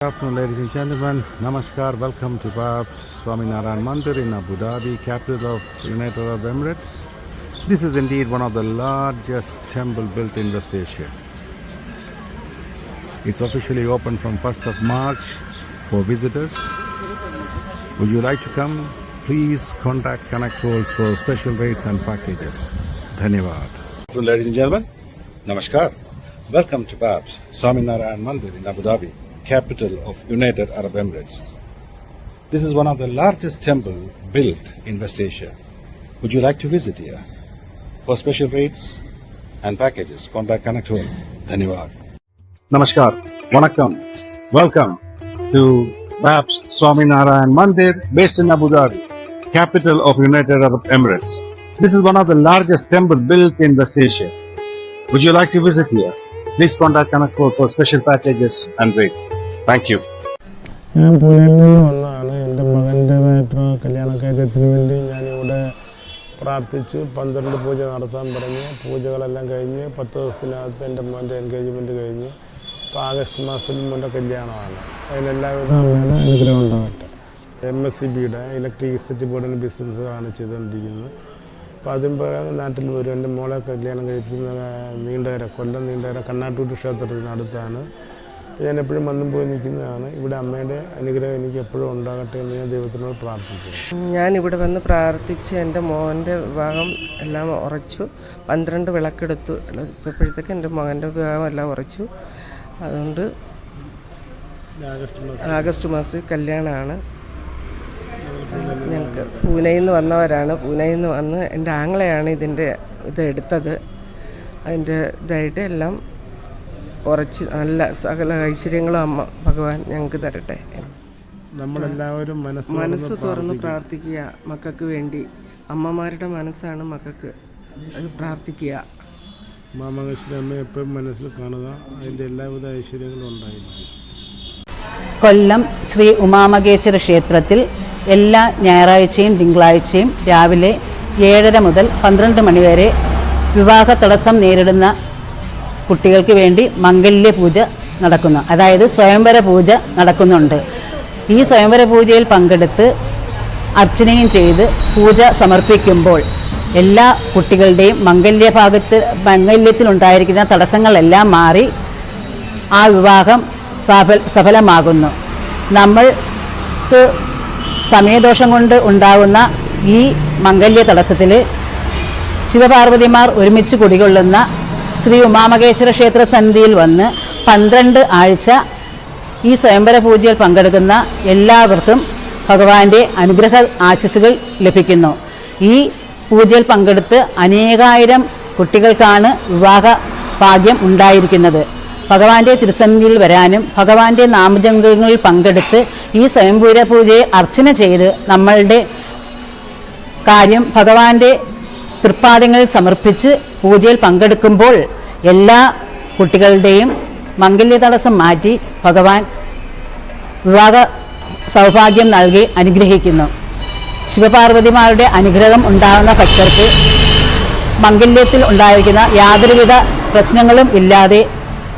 Good afternoon, ladies and gentlemen. Namaskar. Welcome to Bab's Swaminarayan Mandir in Abu Dhabi, capital of United Arab Emirates. This is indeed one of the largest temple built in West Asia. It's officially open from 1st of March for visitors. Would you like to come? Please contact Connect Rolls for special rates and packages. Dhanyavad. Ladies and gentlemen, Namaskar. Welcome to Bab's Swaminarayan Mandir in Abu Dhabi, capital of United Arab Emirates. This is one of the largest temples built in West Asia. Would you like to visit here? For special rates and packages, contact Connect World. Dhanyavad. Namaskar. Vanakkam. Welcome to Bab's Swaminarayan Mandir based in Abu Dhabi, capital of United Arab Emirates. This is one of the largest temples built in West Asia. Would you like to visit here? Please contact Connect Code for special packages and rates. Thank you. ഞാൻ പൂനെയിൽ നിന്ന് വന്നതാണ്. എൻ്റെ മകൻ്റേതായിട്ടുള്ള കല്യാണക്കാര്യത്തിന് വേണ്ടി ഞാനിവിടെ പ്രാർത്ഥിച്ചു. 12 പൂജ നടത്താൻ പറഞ്ഞ് പൂജകളെല്ലാം കഴിഞ്ഞ് 10 ദിവസത്തിനകത്ത് എൻ്റെ മോൻ്റെ എൻഗേജ്മെൻറ്റ് കഴിഞ്ഞ് ഇപ്പോൾ ആഗസ്റ്റ് മാസത്തിൽ മോൻ്റെ കല്യാണമാണ്. അതിനെല്ലാവിധ അനുഗ്രഹം ഉണ്ടാകട്ടെ. MSCBയുടെ ഇലക്ട്രിസിറ്റി ബോർഡിൻ്റെ ബിസിനസ്സാണ് ചെയ്തുകൊണ്ടിരിക്കുന്നത്. അപ്പോൾ അതിന് പ്രകാരം നാട്ടിൽ വരും. എൻ്റെ മോളെ കല്യാണം കഴിപ്പിക്കുന്ന നീണ്ടകര, കൊല്ലം നീണ്ടകര കണ്ണാട്ടൂട്ട് ക്ഷേത്രത്തിനടുത്താണ്. ഞാൻ എപ്പോഴും വന്നും പോയി നിൽക്കുന്നതാണ്. ഇവിടെ അമ്മയുടെ അനുഗ്രഹം എനിക്ക് എപ്പോഴും ഉണ്ടാകട്ടെ എന്ന് ഞാൻ ദൈവത്തിനോട് പ്രാർത്ഥിക്കുന്നു. ഞാനിവിടെ വന്ന് പ്രാർത്ഥിച്ച് എൻ്റെ മോൻ്റെ വിവാഹം എല്ലാം ഉറച്ചു. 12 വിളക്കെടുത്തു. ഇപ്പോഴത്തേക്ക് എൻ്റെ മകൻ്റെ വിവാഹം എല്ലാം ഉറച്ചു. അതുകൊണ്ട് ആഗസ്റ്റ് മാസത്തിൽ കല്യാണമാണ്. ഞങ്ങൾക്ക് പൂനെയിൽ നിന്ന് വന്നവരാണ്. പൂനെയിൽ നിന്ന് വന്ന് എൻ്റെ ആങ്ങളെയാണ് ഇതെടുത്തത്. അതിൻ്റെ ഇതായിട്ട് എല്ലാം ഉറച്ച് നല്ല സകല ഐശ്വര്യങ്ങളും അമ്മ ഭഗവാൻ ഞങ്ങൾക്ക് തരട്ടെ. നമ്മളെല്ലാവരും മനസ്സ് തുറന്ന് പ്രാർത്ഥിക്കുക മക്കൾക്ക് വേണ്ടി. അമ്മമാരുടെ മനസ്സാണ് മക്കൾക്ക്. അത് പ്രാർത്ഥിക്കുക. മാമകേശ്വരി അമ്മയെ എപ്പോഴും മനസ്സിൽ കാണുക. അതിൻ്റെ എല്ലാവിധ ഐശ്വര്യങ്ങളും ഉണ്ടായിരിക്കും. കൊല്ലം ശ്രീ ഉമാമകേശ്വര ക്ഷേത്രത്തിൽ എല്ലാ ഞായറാഴ്ചയും തിങ്കളാഴ്ചയും രാവിലെ 7:30 മുതൽ 12 മണി വരെ വിവാഹ തടസ്സം നേരിടുന്ന കുട്ടികൾക്ക് വേണ്ടി മംഗല്യ പൂജ നടക്കുന്നു. അതായത് സ്വയംവര പൂജ നടക്കുന്നുണ്ട്. ഈ സ്വയംവര പൂജയിൽ പങ്കെടുത്ത് അർച്ചനയും ചെയ്ത് പൂജ സമർപ്പിക്കുമ്പോൾ എല്ലാ കുട്ടികളുടെയും മംഗല്യത്തിലുണ്ടായിരിക്കുന്ന തടസ്സങ്ങളെല്ലാം മാറി ആ വിവാഹം സഫലമാകുന്നു. നമ്മൾക്ക് സമയദോഷം കൊണ്ട് ഉണ്ടാകുന്ന ഈ മംഗല്യ തടസ്സത്തിൽ ശിവപാർവതിമാർ ഒരുമിച്ച് കുടികൊള്ളുന്ന ശ്രീ ഉമാമകേശ്വര ക്ഷേത്ര സന്നിധിയിൽ വന്ന് 12 ആഴ്ച ഈ സ്വയംവര പൂജയിൽ പങ്കെടുക്കുന്ന എല്ലാവർക്കും ഭഗവാന്റെ അനുഗ്രഹ ആശീസ്സുകൾ ലഭിക്കുന്നു. ഈ പൂജയിൽ പങ്കെടുത്ത് അനേകായിരം കുട്ടികൾക്കാണ് വിവാഹ ഭാഗ്യം ഉണ്ടായിരിക്കുന്നത്. ഭഗവാന്റെ തിരുസന്നിധിയിൽ വരാനും ഭഗവാന്റെ നാമജപങ്ങളിൽ പങ്കെടുത്ത് ഈ സ്വയംവര പൂജയെ അർച്ചന ചെയ്ത് നമ്മളുടെ കാര്യം ഭഗവാന്റെ തൃപ്പാദങ്ങളിൽ സമർപ്പിച്ച് പൂജയിൽ പങ്കെടുക്കുമ്പോൾ എല്ലാ കുട്ടികളുടെയും മംഗല്യ തടസ്സം മാറ്റി ഭഗവാൻ വിവാഹ സൗഭാഗ്യം നൽകി അനുഗ്രഹിക്കുന്നു. ശിവപാർവതിമാരുടെ അനുഗ്രഹം ഉണ്ടാകുന്ന ഭക്തർക്ക് മംഗല്യത്തിൽ ഉണ്ടായിരിക്കുന്ന യാതൊരുവിധ പ്രശ്നങ്ങളും ഇല്ലാതെ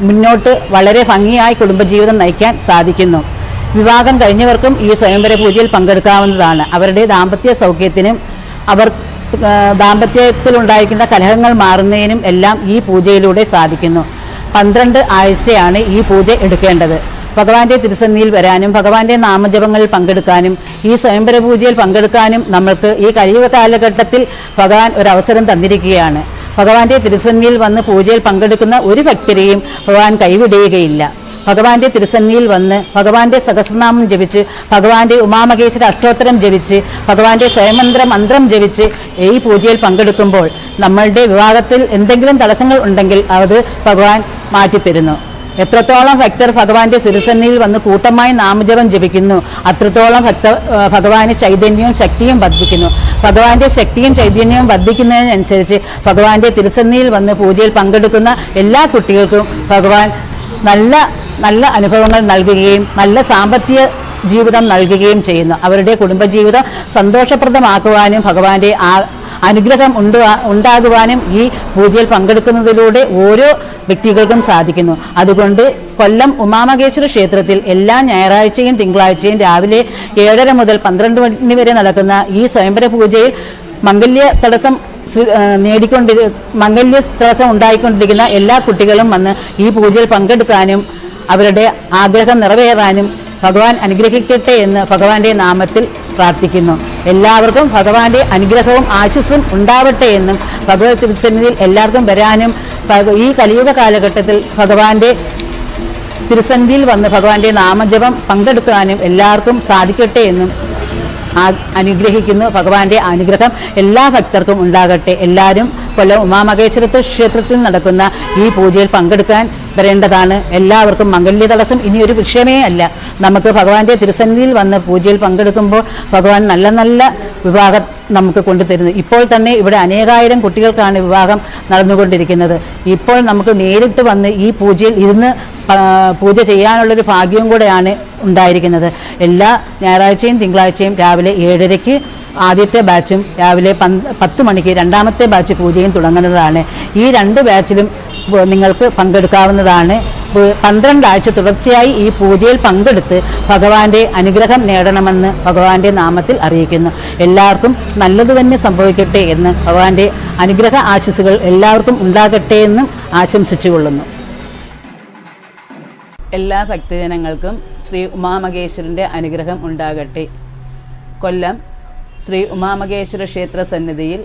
മുന്നോട്ട് വളരെ ഭംഗിയായി കുടുംബജീവിതം നയിക്കാൻ സാധിക്കുന്നു. വിവാഹം കഴിഞ്ഞവർക്കും ഈ സ്വയംവര പൂജയിൽ പങ്കെടുക്കാവുന്നതാണ്. അവരുടെ ദാമ്പത്യ സൗഖ്യത്തിനും അവർ ദാമ്പത്യത്തിലുണ്ടായിരിക്കുന്ന കലഹങ്ങൾ മാറുന്നതിനും എല്ലാം ഈ പൂജയിലൂടെ സാധിക്കുന്നു. 12 ആഴ്ചയാണ് ഈ പൂജ എടുക്കേണ്ടത്. ഭഗവാന്റെ തിരുസന്നിധിയിൽ വരാനും ഭഗവാന്റെ നാമജപങ്ങളിൽ പങ്കെടുക്കാനും ഈ സ്വയംവര പൂജയിൽ പങ്കെടുക്കാനും നമ്മൾക്ക് ഈ കലിയുഗ കാലഘട്ടത്തിൽ ഭഗവാൻ ഒരവസരം തന്നിരിക്കുകയാണ്. ഭഗവാന്റെ തിരുസന്നിധിയിൽ വന്ന് പൂജയിൽ പങ്കെടുക്കുന്ന ഒരു ഭക്തരെയും ഭഗവാൻ കൈവിടുകയില്ല. ഭഗവാന്റെ തിരുസന്നിധിയിൽ വന്ന് ഭഗവാന്റെ സഹസ്രനാമം ജപിച്ച് ഭഗവാന്റെ ഉമാമകേശ്വര അഷ്ടോത്തരം ജപിച്ച് ഭഗവാന്റെ സ്വയമന്ത്ര മന്ത്രം ജപിച്ച് ഈ പൂജയിൽ പങ്കെടുക്കുമ്പോൾ നമ്മളുടെ വിവാഹത്തിൽ എന്തെങ്കിലും തടസ്സങ്ങൾ ഉണ്ടെങ്കിൽ അത് ഭഗവാൻ മാറ്റിത്തരുന്നു. എത്രത്തോളം ഭക്തർ ഭഗവാന്റെ തിരുസന്നിധിയിൽ വന്ന് കൂട്ടമായി നാമജപം ജപിക്കുന്നു അത്രത്തോളം ഭഗവാന് ചൈതന്യവും ശക്തിയും വർദ്ധിക്കുന്നു. ഭഗവാന്റെ ശക്തിയും ചൈതന്യവും വർദ്ധിക്കുന്നതിനനുസരിച്ച് ഭഗവാന്റെ തിരുസന്നിധിയിൽ വന്ന് പൂജയിൽ പങ്കെടുക്കുന്ന എല്ലാ കുട്ടികൾക്കും ഭഗവാൻ നല്ല നല്ല അനുഭവങ്ങൾ നൽകുകയും നല്ല സാമ്പത്തിക ജീവിതം നൽകുകയും ചെയ്യുന്നു. അവരുടെ കുടുംബജീവിതം സന്തോഷപ്രദമാക്കുവാനും ഭഗവാന്റെ അനുഗ്രഹം ഉണ്ടാകുവാനും ഈ പൂജയിൽ പങ്കെടുക്കുന്നതിലൂടെ ഓരോ വ്യക്തികൾക്കും സാധിക്കുന്നു. അതുകൊണ്ട് കൊല്ലം ഉമാമഹേശ്വര ക്ഷേത്രത്തിൽ എല്ലാ ഞായറാഴ്ചയും തിങ്കളാഴ്ചയും രാവിലെ 7:30 മുതൽ 12 മണി വരെ നടക്കുന്ന ഈ സ്വയംവര പൂജയിൽ മംഗല്യ തടസ്സം ഉണ്ടായിക്കൊണ്ടിരിക്കുന്ന എല്ലാ കുട്ടികളും വന്ന് ഈ പൂജയിൽ പങ്കെടുക്കാനും അവരുടെ ആഗ്രഹം നിറവേറാനും ഭഗവാൻ അനുഗ്രഹിക്കട്ടെ എന്ന് ഭഗവാന്റെ നാമത്തിൽ പ്രാർത്ഥിക്കുന്നു. എല്ലാവർക്കും ഭഗവാന്റെ അനുഗ്രഹവും ആശിസ്സും ഉണ്ടാവട്ടെ എന്നും ഭഗവത് തിരുസന്നിധിയിൽ എല്ലാവർക്കും വരാനും ഈ കലിയുഗ കാലഘട്ടത്തിൽ ഭഗവാന്റെ തിരുസന്നിധിയിൽ വന്ന് ഭഗവാന്റെ നാമജപം പങ്കെടുക്കാനും എല്ലാവർക്കും സാധിക്കട്ടെ എന്നും അനുഗ്രഹിക്കുന്നു. ഭഗവാന്റെ അനുഗ്രഹം എല്ലാ ഭക്തർക്കും ഉണ്ടാകട്ടെ. എല്ലാവരും കൊല്ലം ഉമാമഹേശ്വര ക്ഷേത്രത്തിൽ നടക്കുന്ന ഈ പൂജയിൽ പങ്കെടുക്കാൻ വരേണ്ടതാണ്. എല്ലാവർക്കും മംഗല്യ തടസ്സം ഇനിയൊരു വിഷയമേ അല്ല. നമുക്ക് ഭഗവാന്റെ തിരുസന്നിധിയിൽ വന്ന് പൂജയിൽ പങ്കെടുക്കുമ്പോൾ ഭഗവാൻ നല്ല നല്ല വിവാഹം നമുക്ക് കൊണ്ടുതരുന്നു. ഇപ്പോൾ തന്നെ ഇവിടെ അനേകായിരം കുട്ടികൾക്കാണ് വിവാഹം നടന്നുകൊണ്ടിരിക്കുന്നത്. ഇപ്പോൾ നമുക്ക് നേരിട്ട് വന്ന് ഈ പൂജയിൽ ഇരുന്ന് പൂജ ചെയ്യാനുള്ളൊരു ഭാഗ്യവും കൂടെയാണ് ഉണ്ടായിരിക്കുന്നത്. എല്ലാ ഞായറാഴ്ചയും തിങ്കളാഴ്ചയും രാവിലെ 7:30-ക്ക് ആദ്യത്തെ ബാച്ചും രാവിലെ 10 മണിക്ക് രണ്ടാമത്തെ ബാച്ച് പൂജയും തുടങ്ങുന്നതാണ്. ഈ 2 ബാച്ചിലും നിങ്ങൾക്ക് പങ്കെടുക്കാവുന്നതാണ്. 12 ആഴ്ച തുടർച്ചയായി ഈ പൂജയിൽ പങ്കെടുത്ത് ഭഗവാന്റെ അനുഗ്രഹം നേടണമെന്ന് ഭഗവാന്റെ നാമത്തിൽ അറിയിക്കുന്നു. എല്ലാവർക്കും നല്ലത് തന്നെ സംഭവിക്കട്ടെ എന്ന് ഭഗവാന്റെ അനുഗ്രഹ ആശീസ്സുകൾ എല്ലാവർക്കും ഉണ്ടാകട്ടെ എന്നും ആശംസിച്ചുകൊള്ളുന്നു. എല്ലാ ഭക്തജനങ്ങൾക്കും ശ്രീ ഉമാമഹേശ്വരൻ്റെ അനുഗ്രഹം ഉണ്ടാകട്ടെ. കൊല്ലം ശ്രീ ഉമാമഹേശ്വര ക്ഷേത്ര സന്നിധിയിൽ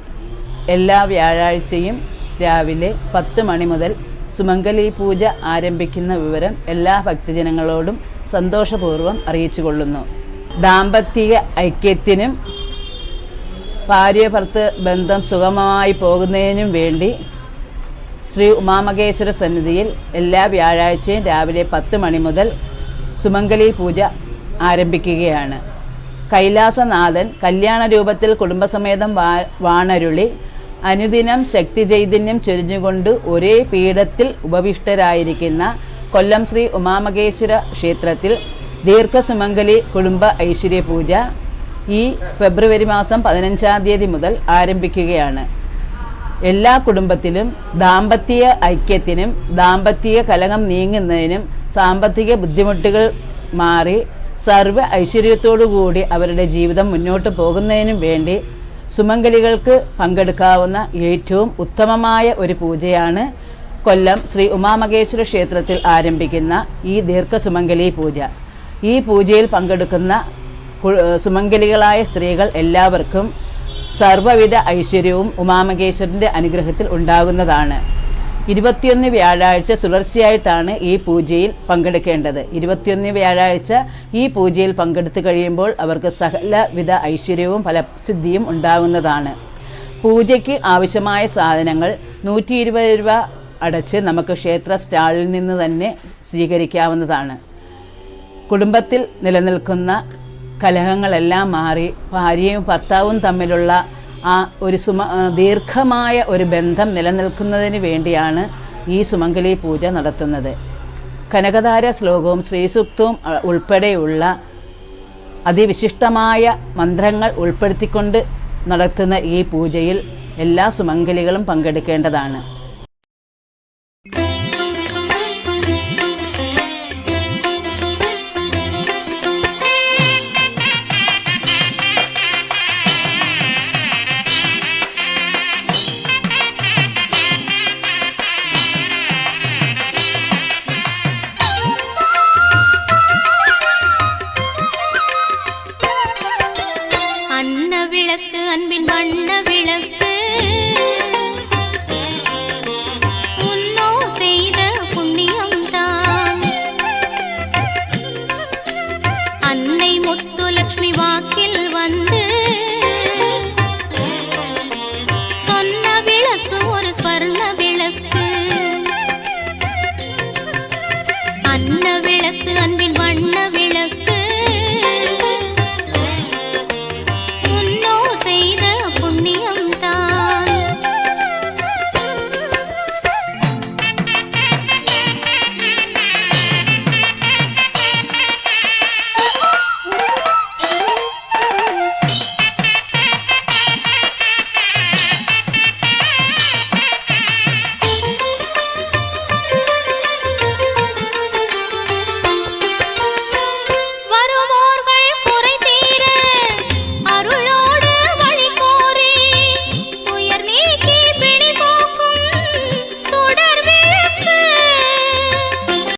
എല്ലാ വ്യാഴാഴ്ചയും രാവിലെ 10 മണി മുതൽ സുമംഗലി പൂജ ആരംഭിക്കുന്ന വിവരം എല്ലാ ഭക്തജനങ്ങളോടും സന്തോഷപൂർവ്വം അറിയിച്ചുകൊള്ളുന്നു. ദാമ്പത്തിക ഐക്യത്തിനും ഭാര്യ ഭർത്തൃ ബന്ധം സുഗമമായി പോകുന്നതിനും വേണ്ടി ശ്രീ ഉമാമഹേശ്വര സന്നിധിയിൽ എല്ലാ വ്യാഴാഴ്ചയും രാവിലെ 10 മണി മുതൽ സുമംഗലി പൂജ ആരംഭിക്കുകയാണ്. കൈലാസനാഥൻ കല്യാണ രൂപത്തിൽ കുടുംബസമേതം വാണരുളി അനുദിനം ശക്തി ചൈതന്യം ചൊരിഞ്ഞുകൊണ്ട് ഒരേ പീഠത്തിൽ ഉപവിഷ്ടരായിരിക്കുന്ന കൊല്ലം ശ്രീ ഉമാമഹേശ്വര ക്ഷേത്രത്തിൽ ദീർഘസുമംഗലി കുടുംബ ഐശ്വര്യ പൂജ ഈ ഫെബ്രുവരി മാസം 15-ാം തീയതി മുതൽ ആരംഭിക്കുകയാണ്. എല്ലാ കുടുംബത്തിലും ദാമ്പത്യ ഐക്യത്തിനും ദാമ്പത്യ കലഹം നീങ്ങുന്നതിനും സാമ്പത്തിക ബുദ്ധിമുട്ടുകൾ മാറി സർവ്വ ഐശ്വര്യത്തോടുകൂടി അവരുടെ ജീവിതം മുന്നോട്ട് പോകുന്നതിനും വേണ്ടി സുമംഗലികൾക്ക് പങ്കെടുക്കാവുന്ന ഏറ്റവും ഉത്തമമായ ഒരു പൂജയാണ് കൊല്ലം ശ്രീ ഉമാമഹേശ്വര ക്ഷേത്രത്തിൽ ആരംഭിക്കുന്ന ഈ ദീർഘസുമംഗലി പൂജ. ഈ പൂജയിൽ പങ്കെടുക്കുന്ന സുമംഗലികളായ സ്ത്രീകൾ എല്ലാവർക്കും സർവ്വവിധ ഐശ്വര്യവും ഉമാമഹേശ്വരൻ്റെ അനുഗ്രഹത്തിൽ ഉണ്ടാകുന്നതാണ്. 21 വ്യാഴാഴ്ച തുടർച്ചയായിട്ടാണ് ഈ പൂജയിൽ പങ്കെടുക്കേണ്ടത്. 21 വ്യാഴാഴ്ച ഈ പൂജയിൽ പങ്കെടുത്തു കഴിയുമ്പോൾ അവർക്ക് സകലവിധ ഐശ്വര്യവും ഫലസിദ്ധിയും ഉണ്ടാകുന്നതാണ്. പൂജയ്ക്ക് ആവശ്യമായ സാധനങ്ങൾ 120 രൂപ അടച്ച് നമുക്ക് ക്ഷേത്ര സ്റ്റാളിൽ നിന്ന് തന്നെ സ്വീകരിക്കാവുന്നതാണ്. കുടുംബത്തിൽ നിലനിൽക്കുന്ന കലഹങ്ങളെല്ലാം മാറി ഭാര്യയും ഭർത്താവും തമ്മിലുള്ള ആ ഒരു ദീർഘമായ ഒരു ബന്ധം നിലനിൽക്കുന്നതിന് വേണ്ടിയാണ് ഈ സുമംഗലി പൂജ നടത്തുന്നത്. കനകധാര ശ്ലോകവും ശ്രീസൂക്തവും ഉൾപ്പെടെയുള്ള അതിവിശിഷ്ടമായ മന്ത്രങ്ങൾ ഉൾപ്പെടുത്തിക്കൊണ്ട് നടത്തുന്ന ഈ പൂജയിൽ എല്ലാ സുമംഗലികളും പങ്കെടുക്കേണ്ടതാണ്. அன்ன விளக்கு அன்பின் வண்ண விளக்கு